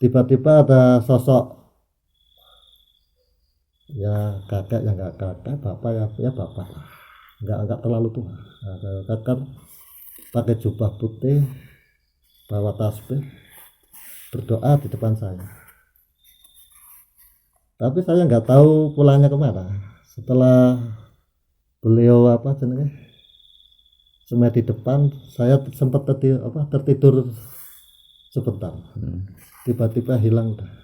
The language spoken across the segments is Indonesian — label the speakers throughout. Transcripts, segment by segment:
Speaker 1: tiba-tiba ada sosok, ya kakek yang nggak kakek, bapak ya bapak, nggak terlalu tua. Nah, saya kan pakai jubah putih, bawa tasbih, berdoa di depan saya. Tapi saya nggak tahu pulangnya kemana. Setelah beliau semai di depan, saya sempat tertidur sebentar. Tiba-tiba hilang udah.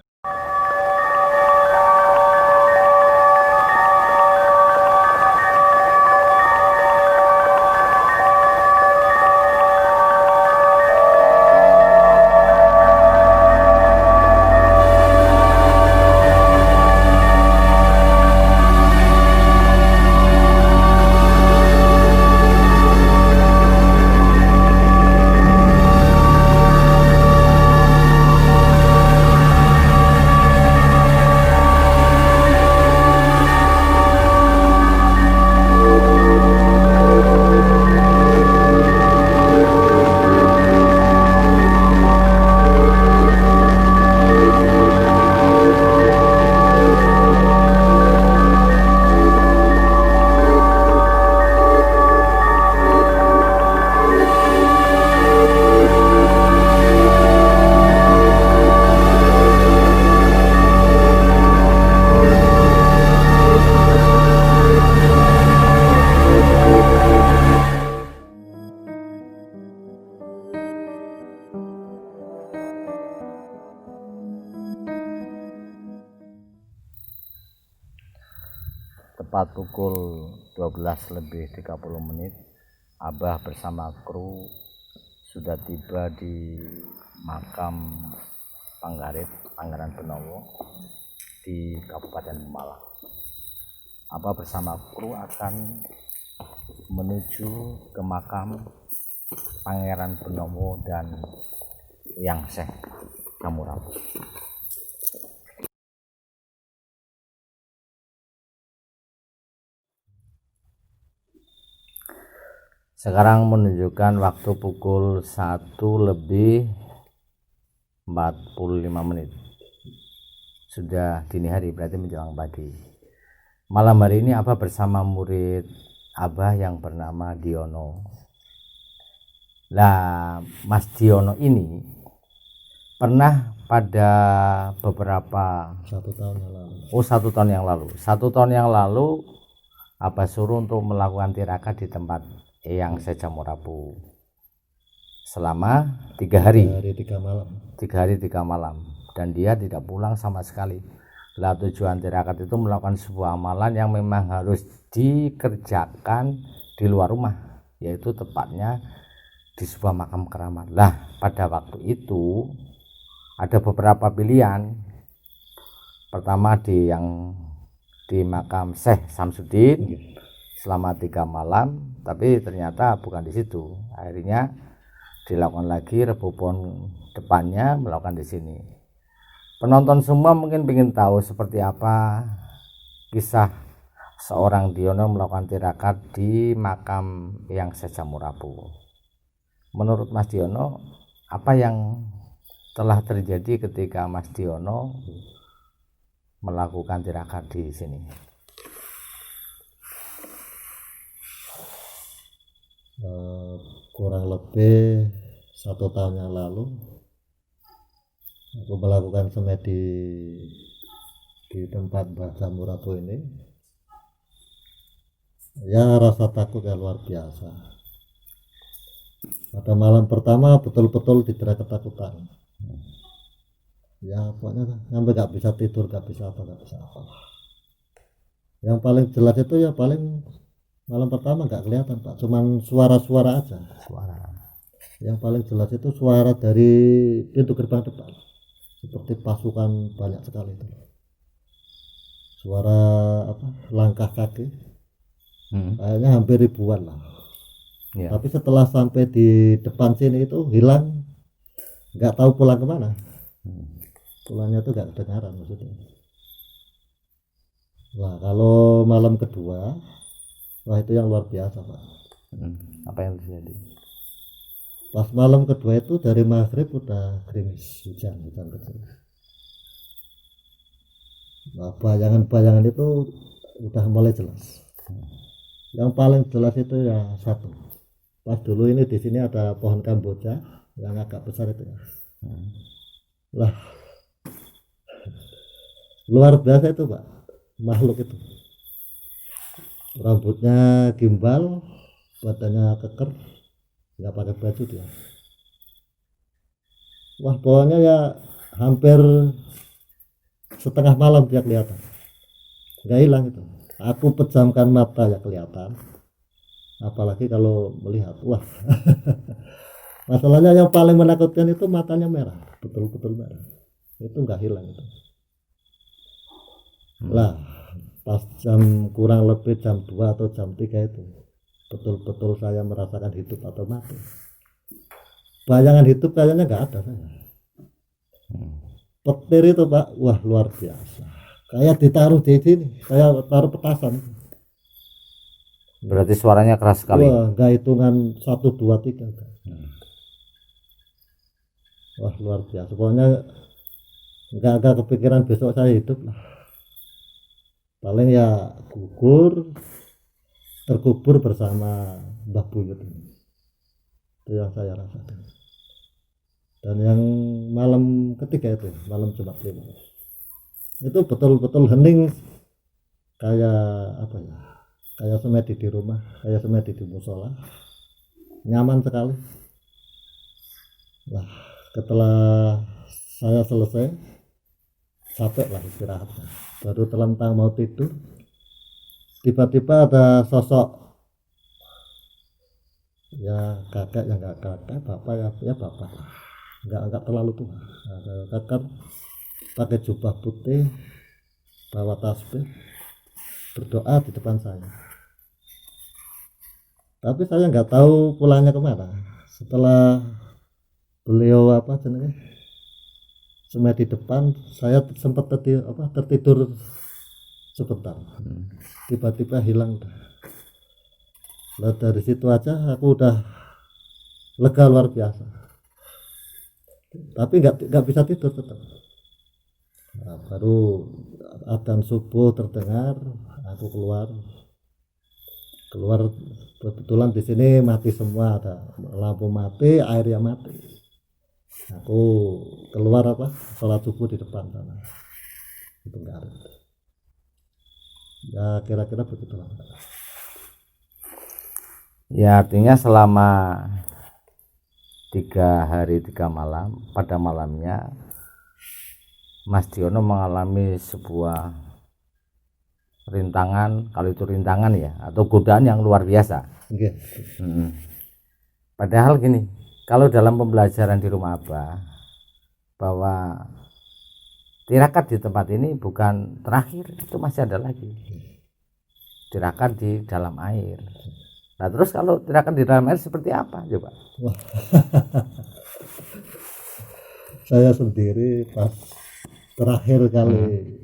Speaker 2: Tepat pukul 12:30 Abah bersama kru sudah tiba di makam Panggarit Pangeran Benowo di Kabupaten Pemalang. Abah bersama kru akan menuju ke makam Pangeran Benowo dan Yang Syekh Samurapu. Sekarang menunjukkan waktu pukul 1:45. Sudah dini hari, berarti menjelang pagi. Malam hari ini Abah bersama murid Abah yang bernama Diono. Nah, Mas Diono ini pernah pada beberapa
Speaker 1: 1 tahun yang lalu.
Speaker 2: 1 tahun yang lalu. 1 tahun yang lalu Abah suruh untuk melakukan tirakat di tempat Eyang Samurapu selama 3 hari. 3 hari 3 malam. Dan dia tidak pulang sama sekali. Lah tujuan tirakat itu melakukan sebuah amalan yang memang harus dikerjakan di luar rumah, yaitu tepatnya di sebuah makam keramat. Lah pada waktu itu ada beberapa pilihan. Pertama di makam Syekh Samsudin selama 3 malam, tapi ternyata bukan di situ. Akhirnya dilakukan lagi Rebo Pon depannya melakukan di sini. Penonton semua mungkin ingin tahu seperti apa kisah seorang Diono melakukan tirakat di makam Eyang Syekh Samurapu. Menurut Mas Diono, apa yang telah terjadi ketika Mas Diono melakukan tirakat di sini?
Speaker 1: Kurang lebih 1 tahun yang lalu aku melakukan semedi di tempat Mbah Samurapu ini. Ya rasa takut yang luar biasa. Pada malam pertama betul-betul didera ketakutan. Ya pokoknya sampai nggak bisa tidur, nggak bisa apa. Yang paling jelas itu ya paling malam pertama nggak kelihatan Pak, cuman suara-suara aja. Yang paling jelas itu suara dari pintu gerbang depan, seperti pasukan banyak sekali itu. Suara langkah kaki, kayaknya hampir ribuan lah. Ya. Tapi setelah sampai di depan sini itu hilang, nggak tahu pulang kemana. Pulangnya tuh nggak kedengaran maksudnya. Nah kalau malam kedua, wah itu yang luar biasa Pak.
Speaker 2: Apa yang terjadi?
Speaker 1: Pas malam kedua itu dari maghrib udah gerimis, hujan kecil. Nah, bayangan-bayangan itu udah mulai jelas. Yang paling jelas itu ya satu, pas dulu ini di sini ada pohon kamboja yang agak besar itu ya. Lah, luar biasa itu Pak, makhluk itu. Rambutnya gimbal, badannya keker, nggak pakai baju dia. Wah, pokoknya ya hampir setengah malam dia kelihatan, nggak hilang itu. Aku pejamkan mata ya kelihatan, apalagi kalau melihat. Wah, masalahnya yang paling menakutkan itu matanya merah, betul-betul merah, itu nggak hilang itu. Lah, pas jam kurang lebih jam 2 atau jam 3 itu betul-betul saya merasakan hidup atau mati. Bayangan hidup kayaknya nggak ada saya. Petir itu Pak, wah luar biasa, kayak ditaruh di sini, kayak taruh petasan.
Speaker 2: Berarti suaranya keras sekali.
Speaker 1: Wah, nggak hitungan 1, 2, 3. Wah luar biasa, pokoknya nggak kepikiran besok saya hidup lah. Paling ya terkubur bersama Mbah Buyut ini. Itu yang saya rasakan. Dan yang malam ketiga itu, malam Jumat Kliwon, itu betul-betul hening, kayak apa ya, kayak semedi di rumah, kayak semedi di musola, nyaman sekali. Nah, setelah saya selesai, capek lah istirahatnya, baru terlentang mau tidur, tiba-tiba ada sosok, ya kakek yang nggak kakek, bapak ya bapak, nggak terlalu tua, ada kakek pakai jubah putih, bawa tasbih, berdoa di depan saya. Tapi saya nggak tahu pulangnya kemana. Setelah beliau semai di depan, saya sempat tertidur sebentar, tiba-tiba hilang. Nah, dari situ aja aku udah lega luar biasa, tapi nggak bisa tidur tetap. Nah, baru adzan subuh terdengar, aku keluar kebetulan di sini mati semua, ada lampu mati, air yang mati. Aku keluar sholat subuh di depan sana, itu nggak ada. Ya kira-kira begitulah.
Speaker 2: Ya artinya selama 3 hari 3 malam, pada malamnya Mas Diono mengalami sebuah rintangan, kalau itu rintangan ya, atau godaan yang luar biasa.
Speaker 1: Okay.
Speaker 2: Padahal gini, kalau dalam pembelajaran di rumah Abah, bahwa tirakat di tempat ini bukan terakhir, itu masih ada lagi tirakat di dalam air. Nah terus kalau tirakat di dalam air seperti apa coba?
Speaker 1: Wah. Saya sendiri pas terakhir kali,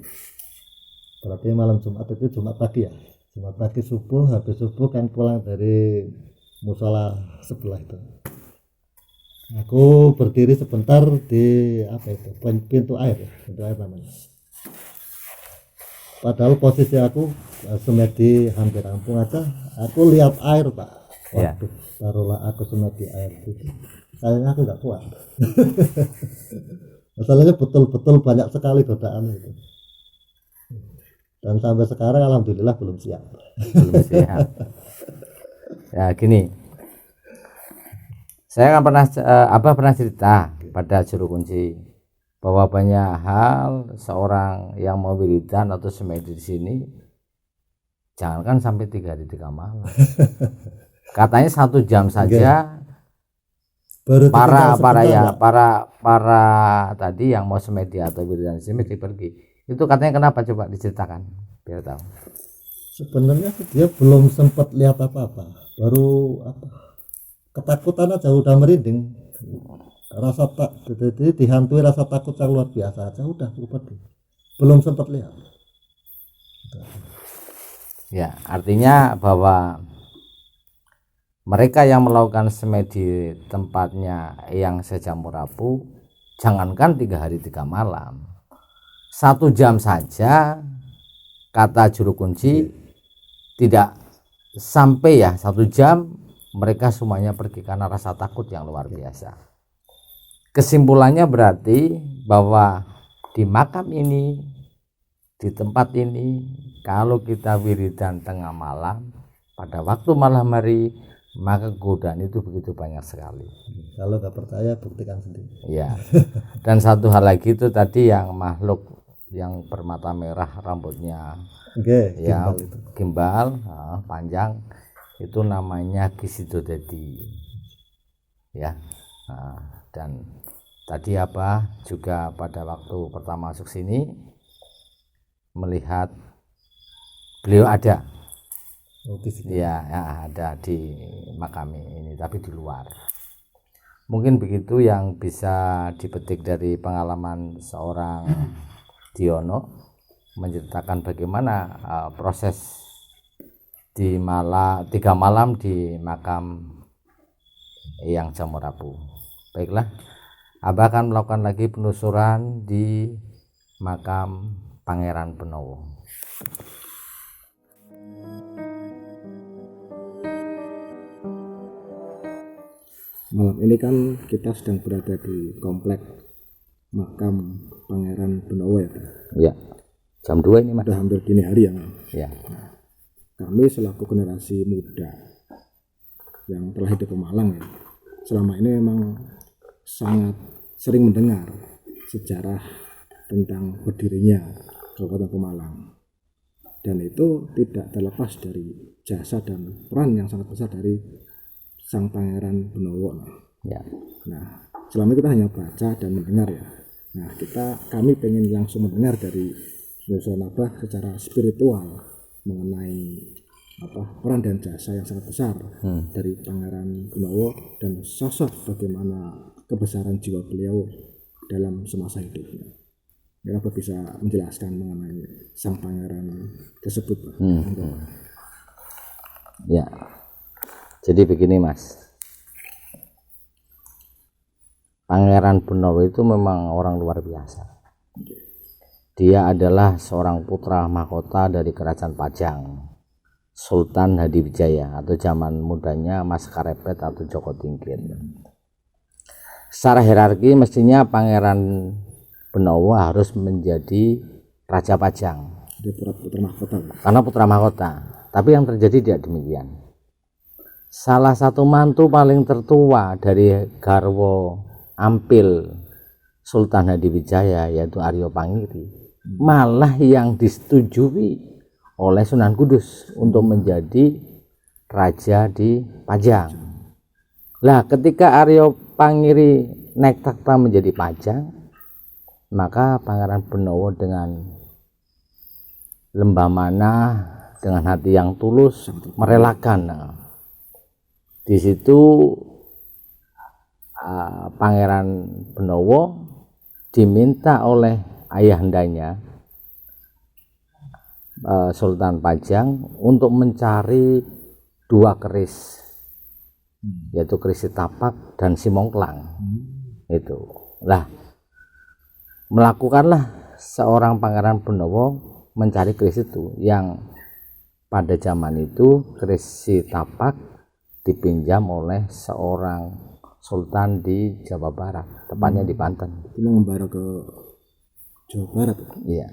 Speaker 1: berarti malam Jumat itu, Jumat pagi ya, Jumat pagi subuh, habis subuh kan pulang dari musola sebelah itu, aku berdiri sebentar di pintu air namanya. Padahal posisi aku semedi hampir rampung aja, aku lihat air Pak. Waduh, taruhlah aku semedi air gitu, kayaknya aku nggak kuat. Masalahnya betul-betul banyak sekali godaan itu, dan sampai sekarang alhamdulillah belum siap.
Speaker 2: Ya gini, saya kan Abah pernah cerita pada Juru Kunci bahwa banyak hal seorang yang mau wiridan atau semedi di sini, jangankan sampai 3 hari 3 malam, katanya 1 jam saja. Para tadi yang mau semedi atau wiridan semedi pergi, itu katanya kenapa, coba diceritakan biar tahu.
Speaker 1: Sebenarnya dia belum sempat lihat apa-apa, baru ketakutan aja udah merinding, rasa dihantui rasa takut yang luar biasa aja, udah pergi, belum sempat lihat.
Speaker 2: Ya artinya bahwa mereka yang melakukan semedi tempatnya yang Sejamur Apu, jangankan 3 hari 3 malam, 1 jam saja kata juru kunci, tidak sampai ya 1 jam mereka semuanya pergi karena rasa takut yang luar biasa. Kesimpulannya berarti bahwa di makam ini, di tempat ini, kalau kita wiridan tengah malam pada waktu malam hari, maka godaan itu begitu banyak sekali.
Speaker 1: Kalau nggak percaya buktikan sendiri.
Speaker 2: Ya. Dan satu hal lagi itu tadi yang makhluk yang bermata merah, rambutnya ya gimbal, panjang, itu namanya Kisidodedi ya. Dan tadi juga pada waktu pertama masuk sini melihat beliau ada ya, ada di makam ini tapi di luar. Mungkin begitu yang bisa dipetik dari pengalaman seorang Diono menceritakan bagaimana proses di 3 malam di makam Eyang Jamurapu. Baiklah, Abah akan melakukan lagi penelusuran di makam Pangeran Benowo.
Speaker 3: Malam ini kan kita sedang berada di komplek makam Pangeran Benowo ya Pak?
Speaker 2: Ya, jam 2 ini Mas.
Speaker 3: Sudah hampir dini hari ya Mas?
Speaker 2: Ya.
Speaker 3: Nah, kami selaku generasi muda yang telah hidup di Malang ya, selama ini memang sangat sering mendengar sejarah tentang berdirinya Kabupaten Pemalang, dan itu tidak terlepas dari jasa dan peran yang sangat besar dari Sang Pangeran Benowo.
Speaker 2: Ya.
Speaker 3: Nah, selama ini kita hanya baca dan mendengar ya. Nah, kami pengen langsung mendengar dari Abah secara spiritual mengenai peran dan jasa yang sangat besar dari Pangeran Benowo dan sosok bagaimana kebesaran jiwa beliau dalam semasa hidupnya. Ya, Abah bisa menjelaskan mengenai Sang Pangeran tersebut, Pak.
Speaker 2: Ya. Jadi begini Mas, Pangeran Benowo itu memang orang luar biasa. Dia adalah seorang putra mahkota dari Kerajaan Pajang, Sultan Hadiwijaya atau zaman mudanya Mas Karepet atau Joko Tingkir. Secara hierarki mestinya Pangeran Benowo harus menjadi Raja Pajang.
Speaker 3: Dia putra mahkota.
Speaker 2: Karena putra mahkota. Tapi yang terjadi tidak demikian. Salah satu mantu paling tertua dari garwo Ampil Sultan Hadiwijaya yaitu Aryo Pangiri malah yang disetujui oleh Sunan Kudus untuk menjadi raja di Pajang. Lah ketika Aryo Pangiri naik takhta menjadi Pajang, maka Pangeran Benowo dengan lembah mana, dengan hati yang tulus merelakan. Di situ Pangeran Benowo diminta oleh ayahandanya Sultan Pajang untuk mencari 2 keris, yaitu keris Sitapak dan Simongklang. Itu lah, melakukanlah seorang Pangeran Benowo mencari keris itu, yang pada zaman itu keris Sitapak dipinjam oleh seorang sultan di Jawa Barat, tepatnya di Banten.
Speaker 3: Itu mengembara ke Jawa Barat.
Speaker 2: Iya.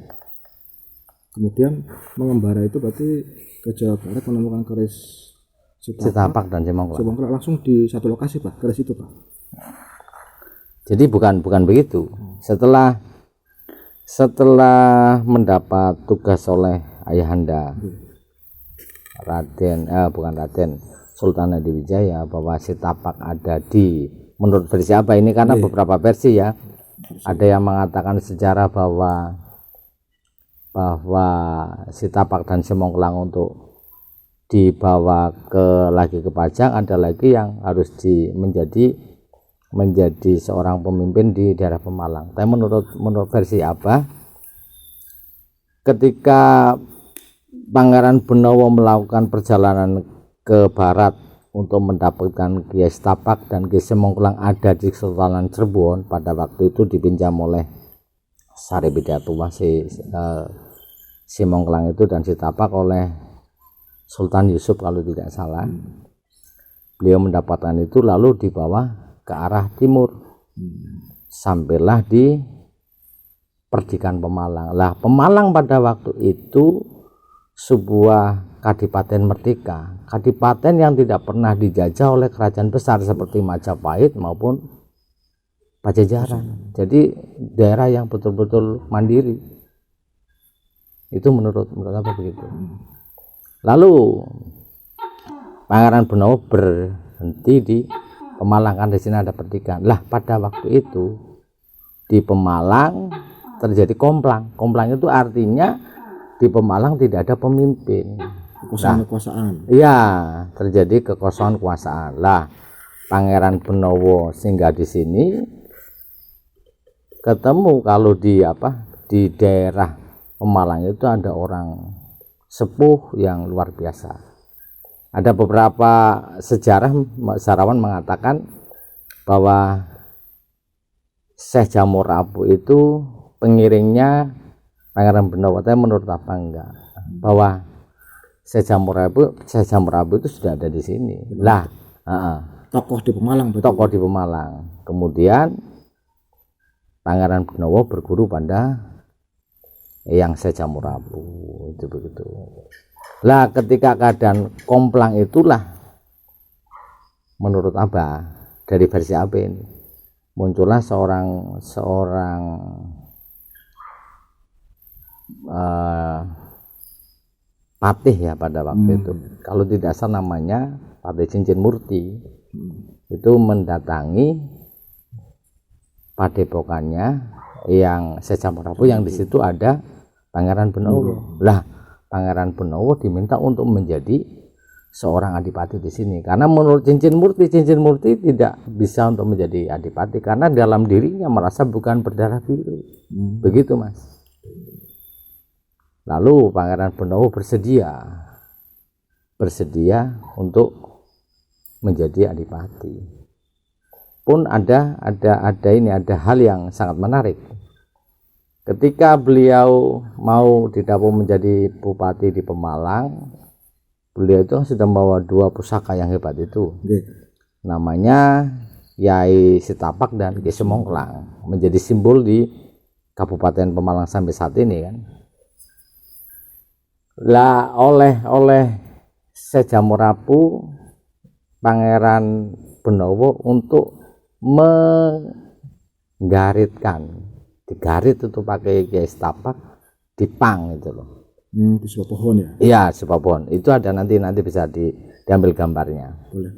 Speaker 3: Kemudian mengembara itu berarti ke Jawa Barat menemukan keris
Speaker 2: Sitapak dan Simongklang.
Speaker 3: Langsung di satu lokasi Pak, keris itu Pak.
Speaker 2: Jadi bukan begitu. Setelah mendapat tugas oleh ayahanda Sultan Hadiwijaya bahwa Sitapak ada di, menurut versi apa ini karena beberapa versi ya, ada yang mengatakan sejarah bahwa Sitapak dan Simongklang untuk dibawa lagi ke Pajang, ada lagi yang harus menjadi seorang pemimpin di daerah Pemalang. Tapi menurut versi apa, ketika Pangeran Benowo melakukan perjalanan ke barat untuk mendapatkan Kiai Sitapak dan Kiai Simongklang ada di Kesultanan Cirebon, pada waktu itu dipinjam oleh Sari Bidatua Simongklang itu dan Sitapak oleh Sultan Yusuf kalau tidak salah. Beliau mendapatkan itu lalu dibawa ke arah timur. Sampailah di Perdikan Pemalang. Lah Pemalang pada waktu itu sebuah kadipaten merdeka, kadipaten yang tidak pernah dijajah oleh kerajaan besar seperti Majapahit maupun Pajajaran. Jadi daerah yang betul-betul mandiri. Itu menurut apa begitu. Lalu Pangeran Benowo berhenti di Pemalang, kan di sini ada pertigaan. Lah pada waktu itu di Pemalang terjadi komplang. Komplang itu artinya di Pemalang tidak ada pemimpin.
Speaker 3: Kekosongan kekuasaan.
Speaker 2: Iya, terjadi kekosongan kekuasaan. Lah, Pangeran Benowo singgah di sini, ketemu kalau di daerah Pemalang itu ada orang sepuh yang luar biasa. Ada beberapa sejarawan mengatakan bahwa Syekh Jamur Apu itu pengiringnya Pangeran Benowo. Tapi menurut apa enggak? Bahwa Syekh Jamur Apu itu sudah ada di sini. Lah,
Speaker 3: tokoh di Pemalang.
Speaker 2: Tokoh di Pemalang. Kemudian Pangeran Benowo berguru pada Eyang Syekh Jamur Apu, itu begitu. Lah ketika keadaan komplang itulah menurut Abah dari versi AB ini muncullah seorang patih ya pada waktu itu. Kalau tidak salah namanya Patih Cincin Murti. Itu mendatangi padepokannya yang Syekh Jamur Apu yang di situ ada Pangeran Benowo. Lah Pangeran Benowo diminta untuk menjadi seorang adipati di sini karena menurut Cincin Murti tidak bisa untuk menjadi adipati karena dalam dirinya merasa bukan berdarah biru. Begitu Mas. Lalu Pangeran Benowo bersedia untuk menjadi adipati. Pun ada hal yang sangat menarik. Ketika beliau mau didapuk menjadi bupati di Pemalang, beliau itu sudah membawa 2 pusaka yang hebat itu. Namanya Yai Sitapak dan Ki Simongklang, menjadi simbol di Kabupaten Pemalang sampai saat ini kan. Lah oleh Syekh Jamur Apu Pangeran Benowo untuk digarit itu pakai Kiai Sitapak, dipang itu loh.
Speaker 3: Di sebuah pohon ya?
Speaker 2: Iya, sebuah pohon. Itu ada nanti bisa diambil gambarnya.
Speaker 3: Boleh.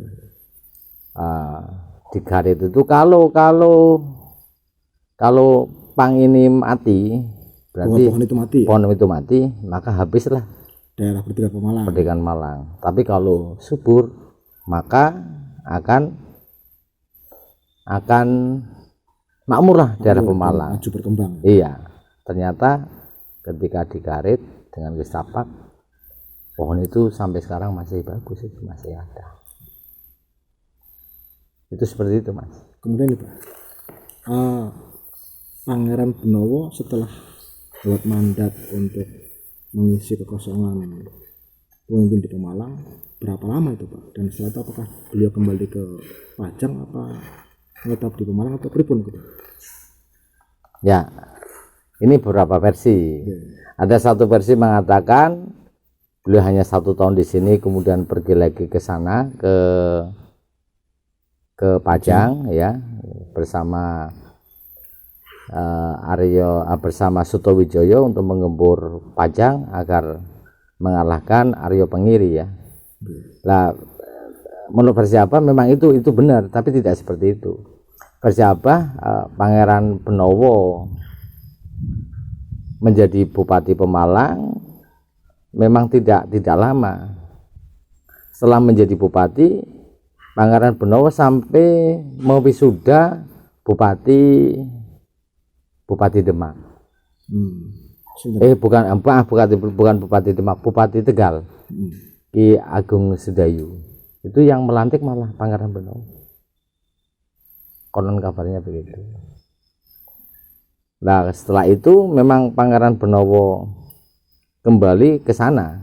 Speaker 2: Digarit itu kalau pang ini mati, berarti pohon itu mati, maka habislah
Speaker 3: daerah
Speaker 2: Pertigaan Malang. Tapi kalau subur, maka akan makmurlah daerah Pemalang.
Speaker 3: Maju berkembang.
Speaker 2: Iya. Ternyata ketika digarit dengan Ki Sitapak, pohon itu sampai sekarang masih bagus, itu masih ada. Itu seperti itu Mas.
Speaker 3: Kemudian Pak, Pangeran Benowo setelah buat mandat untuk mengisi kekosongan pemimpin di Pemalang, berapa lama itu Pak? Dan setelah itu apakah beliau kembali ke Pajang apa tetap di Pemalang atau pripun gitu?
Speaker 2: Ya, ini beberapa versi. Ada satu versi mengatakan beliau hanya 1 tahun di sini, kemudian pergi lagi ke sana ke Pajang ya bersama bersama Sutowijoyo untuk menggempur Pajang agar mengalahkan Aryo Pengiri ya. Lah menurut versi apa memang itu benar, tapi tidak seperti itu. Versi apa Pangeran Benowo menjadi Bupati Pemalang memang tidak lama. Setelah menjadi bupati, Pangeran Benowo sampai mewisuda Bupati Demak. Bukan Bupati Demak, Bupati Tegal. Ki Agung Sedayu. Itu yang melantik malah Pangeran Benowo. Konon kabarnya begitu. Nah, setelah itu memang Pangeran Benowo kembali ke sana,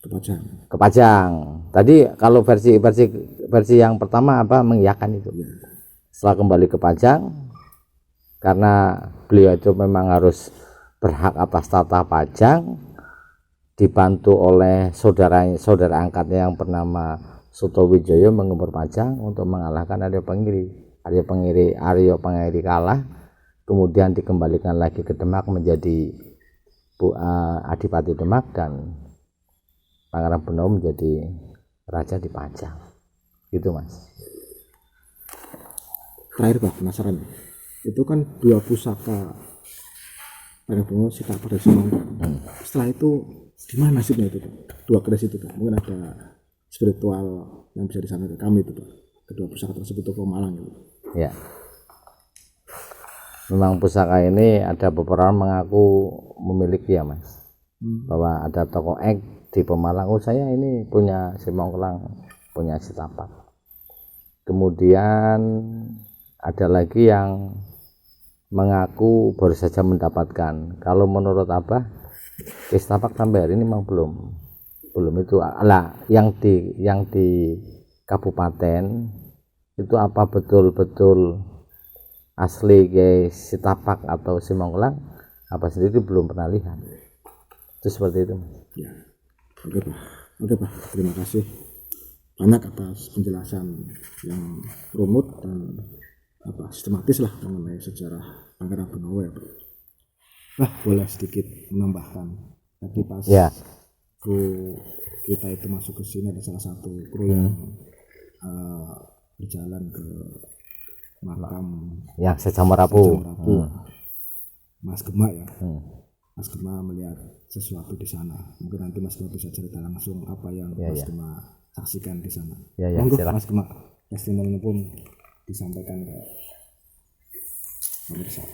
Speaker 2: ke Pajang. Tadi kalau versi yang pertama mengiyakan itu. Setelah kembali ke Pajang, karena beliau itu memang harus berhak atas tata Pajang, dibantu oleh saudara angkatnya yang bernama Sutowijoyo mengempur Pajang untuk mengalahkan Aryo Pengiri kalah, kemudian dikembalikan lagi ke Demak menjadi Adipati Demak, dan Pangeran Benowo menjadi raja di Pajang. Gitu Mas.
Speaker 3: Terakhir Pak, penasaran, itu kan 2 pusaka Pangeran Benowo Sitapak dan Semangka. Setelah itu gimana nasibnya itu Pak? 2 keris itu Pak, mungkin ada spiritual yang bisa disampaikan ke kami itu Pak, kedua pusaka tersebut ke Malang itu.
Speaker 2: Ya, memang pusaka ini ada beberapa orang mengaku memiliki ya Mas, bahwa ada tokoh Ek di Pemalang, saya ini punya Simongkelang, punya Sitapak. Kemudian ada lagi yang mengaku baru saja mendapatkan. Kalau menurut Abah, Sitapak sampai hari ini memang belum itu lah. Yang di kabupaten itu apa betul-betul asli Sitapak atau Simongkelang, apa sendiri belum pernah lihat. Itu seperti itu.
Speaker 3: Ya. Oke Pak, terima kasih banyak atas penjelasan yang rumit dan sistematis lah mengenai sejarah Pangeran Benowo ya Pak. Boleh sedikit menambahkan, tadi pas kru kita itu masuk ke sini, ada salah satu kru yang berjalan ke makam
Speaker 2: yang Secamur Rapu.
Speaker 3: Mas Gema ya. Mas Gema melihat sesuatu di sana. Mungkin nanti Mas Gema bisa cerita langsung apa yang Mas Gema saksikan di sana. Monggo Mas Gema, testimoni pun disampaikan ke pemirsa.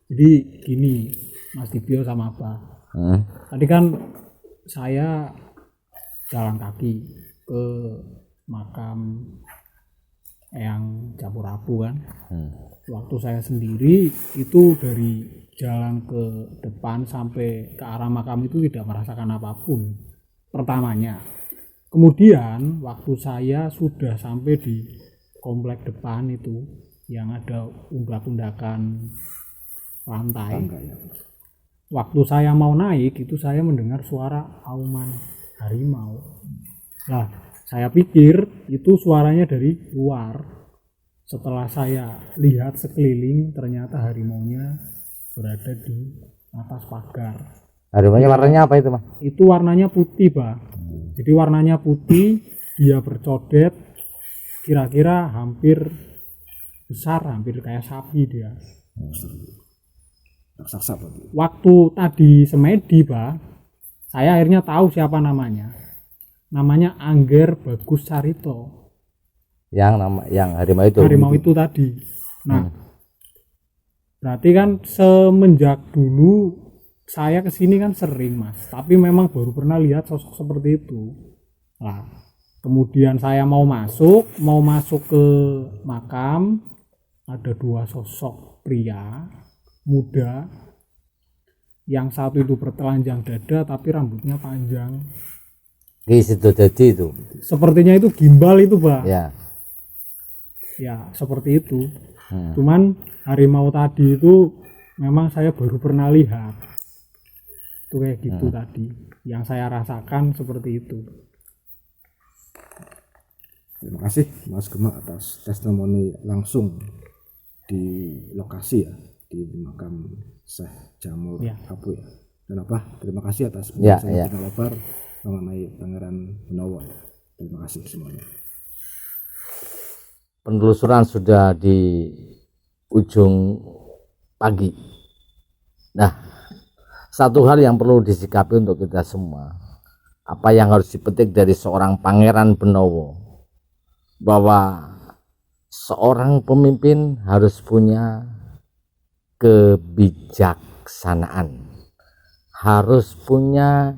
Speaker 4: Jadi gini Mas Dibio sama apa? Tadi kan saya jalan kaki ke makam Eyang Campur Apu kan. Waktu saya sendiri itu dari jalan ke depan sampai ke arah makam itu tidak merasakan apapun pertamanya. Kemudian waktu saya sudah sampai di komplek depan itu yang ada undak-undakan lantai, waktu saya mau naik itu saya mendengar suara auman harimau. Nah, saya pikir itu suaranya dari luar. Setelah saya lihat sekeliling, ternyata harimaunya berada di atas pagar.
Speaker 2: Harimaunya warnanya apa itu Mas?
Speaker 4: Itu warnanya putih Pak. Jadi warnanya putih, dia bercodet, kira-kira hampir besar, hampir kayak sapi dia. Waktu tadi semedi Pak, saya akhirnya tahu siapa namanya. Namanya Angger Bagus Sarito.
Speaker 2: Yang harimau itu
Speaker 4: tadi. Nah, berarti kan semenjak dulu saya kesini kan sering Mas, tapi memang baru pernah lihat sosok seperti itu. Nah, kemudian saya mau masuk ke makam, ada 2 sosok pria muda. Yang satu itu bertelanjang dada tapi rambutnya panjang.
Speaker 2: Itu
Speaker 4: sepertinya itu gimbal itu Pak. Ya seperti itu. Cuman harimau tadi itu memang saya baru pernah lihat. Itu kayak gitu tadi. Yang saya rasakan seperti itu.
Speaker 3: Terima kasih Mas Gema atas testimoni langsung di lokasi ya, di makam Syekh Jamur Apu ya. Dan terima kasih atas penjelasan yang lebar mengenai Pangeran Benowo. Terima kasih semuanya.
Speaker 2: Penelusuran sudah di ujung pagi. Nah, satu hal yang perlu disikapi untuk kita semua, apa yang harus dipetik dari seorang Pangeran Benowo, bahwa seorang pemimpin harus punya kebijaksanaan, harus punya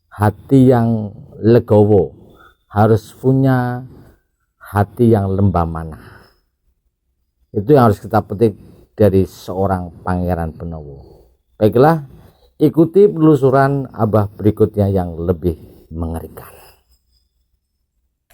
Speaker 2: hati yang legowo, harus punya hati yang lembah manah. Itu yang harus kita petik dari seorang Pangeran Benowo. Baiklah, Ikuti penelusuran Abah berikutnya yang lebih mengerikan.